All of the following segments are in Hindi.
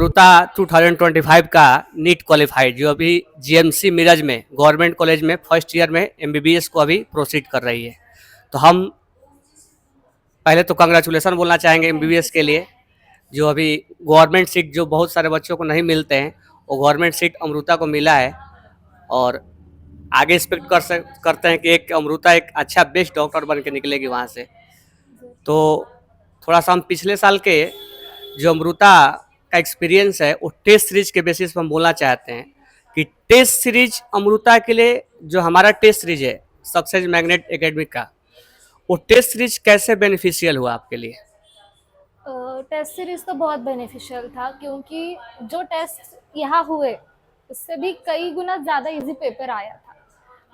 अमृता 2025 का नीट क्वालिफाइड जो अभी जीएमसी मिरज में गवर्नमेंट कॉलेज में फर्स्ट ईयर में एमबीबीएस को अभी प्रोसीड कर रही है। तो हम पहले तो कंग्रेचुलेसन बोलना चाहेंगे एमबीबीएस के लिए, जो अभी गवर्नमेंट सीट जो बहुत सारे बच्चों को नहीं मिलते हैं वो गवर्नमेंट सीट अमृता को मिला है। और आगे एक्सपेक्ट करते हैं कि एक अमृता एक अच्छा बेस्ट डॉक्टर बन के निकलेगी वहाँ से। तो थोड़ा सा हम पिछले साल के जो अमृता का एक्सपीरियंस है वो टेस्ट सीरीज के बेसिस पर हम बोलना चाहते हैं कि टेस्ट सीरीज अमृता के लिए जो हमारा टेस्ट सीरीज है सक्सेस मैग्नेट एकेडमिक का, वो टेस्ट सीरीज कैसे बेनिफिशियल हुआ आपके लिए? टेस्ट सीरीज तो बहुत बेनिफिशियल था, क्योंकि जो टेस्ट यहाँ हुए उससे भी कई गुना ज़्यादा इजी पेपर आया था।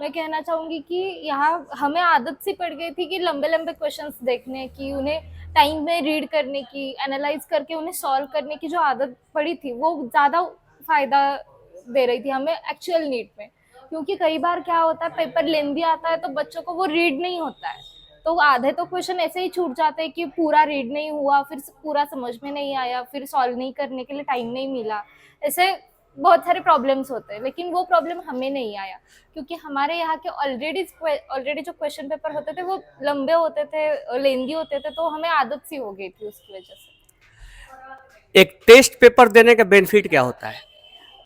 मैं कहना चाहूँगी कि यहाँ हमें आदत सी पड़ गई थी कि लंबे लंबे क्वेश्चंस देखने की, उन्हें टाइम में रीड करने की, एनालाइज करके उन्हें सॉल्व करने की जो आदत पड़ी थी वो ज़्यादा फ़ायदा दे रही थी हमें एक्चुअल नीट में। क्योंकि कई बार क्या होता है, पेपर लेंदी आता है तो बच्चों को वो रीड नहीं होता है, तो आधे तो क्वेश्चन ऐसे ही छूट जाते हैं कि पूरा रीड नहीं हुआ, फिर पूरा समझ में नहीं आया, फिर सॉल्व नहीं करने के लिए टाइम नहीं मिला। ऐसे बहुत सारे प्रॉब्लम्स होते हैं, लेकिन वो प्रॉब्लम हमें नहीं आया, क्योंकि हमारे यहाँ के ऑलरेडी जो क्वेश्चन पेपर होते थे वो लंबे होते थे, लेंदी होते थे, तो हमें आदत सी हो गई थी उसकी वजह से। एक टेस्ट पेपर देने का बेनिफिट क्या होता है?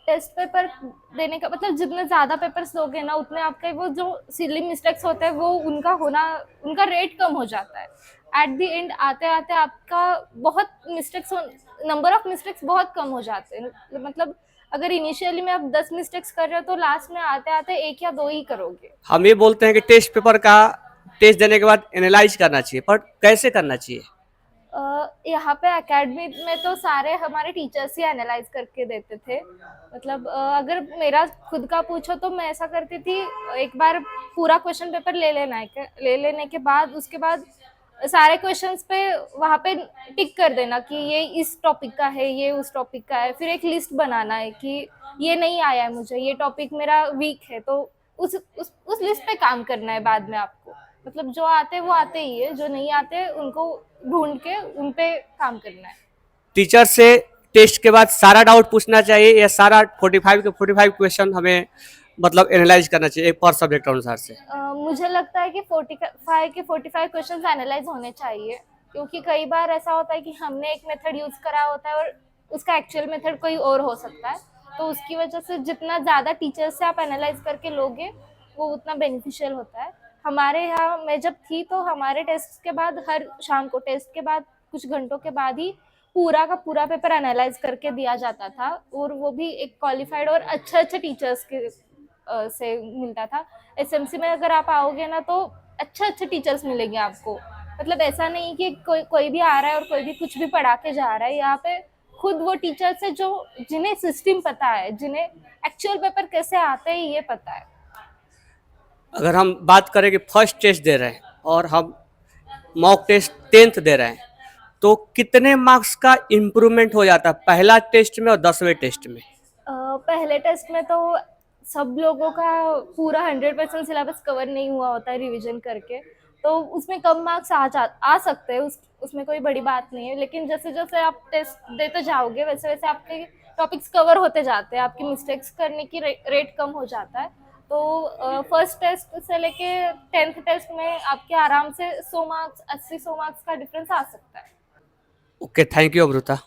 टेस्ट पेपर देने का मतलब जितने ज़्यादा पेपर्स दोगे ना, उतने आपके वो जो सिली मिस्टेक्स होते हैं वो उनका रेट कम हो जाता है। एट द एंड आते आते आपका बहुत मिस्टेक्स नंबर ऑफ मिस्टेक्स बहुत कम हो जाते हैं। मतलब अगर इनिशियली में आप 10 मिस्टेक्स कर रहे हो तो लास्ट में आते आते 1 या 2 ही करोगे। हम ये बोलते हैं कि टेस्ट पेपर का टेस्ट देने के बाद एनालाइज करना चाहिए, पर कैसे करना चाहिए? यहाँ पे एकेडमी में तो सारे हमारे टीचर्स ही एनालाइज करके देते थे। मतलब अगर मेरा खुद का पूछो तो मैं ऐसा करती थी, एक बार पूरा क्वेश्चन पेपर ले लेने के बाद उसके बाद सारे क्वेश्चंस पे वहाँ पे टिक कर देना कि ये इस टॉपिक का है, ये उस टॉपिक का है। फिर एक लिस्ट बनाना है कि ये नहीं आया है मुझे, ये टॉपिक मेरा वीक है, तो उस लिस्ट पे काम करना है बाद में आपको। मतलब जो आते हैं वो आते ही है, जो नहीं आते उनको ढूंढ के उन पे काम करना है। टीचर से टेस्ट के बाद सारा डाउट पूछना चाहिए या सारा 45 के 45 क्वेश्चन हमें मतलब एनालाइज करना चाहिए एक पर सब्जेक्ट अनुसार से? मुझे लगता है कि 45 क्वेश्चंस एनालाइज होने चाहिए, क्योंकि कई बार ऐसा होता है कि हमने एक मेथड यूज करा होता है और उसका एक्चुअल मेथड कोई और हो सकता है। तो उसकी वजह से जितना ज़्यादा टीचर्स से आप एनालाइज करके लोगे वो उतना बेनिफिशियल होता है। हमारे यहाँ मैं जब थी तो हमारे टेस्ट के बाद, हर शाम को टेस्ट के बाद कुछ घंटों के बाद ही पूरा का पूरा पेपर एनालाइज करके दिया जाता था, और वो भी एक क्वालिफाइड और अच्छे अच्छे टीचर्स के से मिलता था। एसएमसी में अगर आप आओगे ना तो अच्छे अच्छे टीचर्स मिलेंगे आपको। मतलब ऐसा नहीं कि कोई भी आ रहा है और कोई भी कुछ भी पढ़ा के जा रहा है। यहाँ पे खुद वो टीचर्स है जो जिन्हें सिस्टम पता है, जिन्हें एक्चुअल पेपर कैसे आते हैं ये पता है। अगर हम बात करें कि फर्स्ट टेस्ट दे रहे हैं और हम मॉक टेस्ट 10th दे रहे हैं, तो कितने मार्क्स का इम्प्रूवमेंट हो जाता है पहला टेस्ट में और 10वें टेस्ट में? पहले टेस्ट में तो सब लोगों का पूरा 100% सिलेबस कवर नहीं हुआ होता है रिवीजन करके, तो उसमें कम मार्क्स आ सकते हैं, उसमें कोई बड़ी बात नहीं है। लेकिन जैसे जैसे आप टेस्ट देते जाओगे वैसे वैसे आपके टॉपिक्स कवर होते जाते हैं, आपकी मिस्टेक्स करने की रेट कम हो जाता है। तो फर्स्ट टेस्ट से लेके 10th टेस्ट में आपके आराम से 100 मार्क्स 80-100 मार्क्स का डिफरेंस आ सकता है। Okay, thank you Amrita.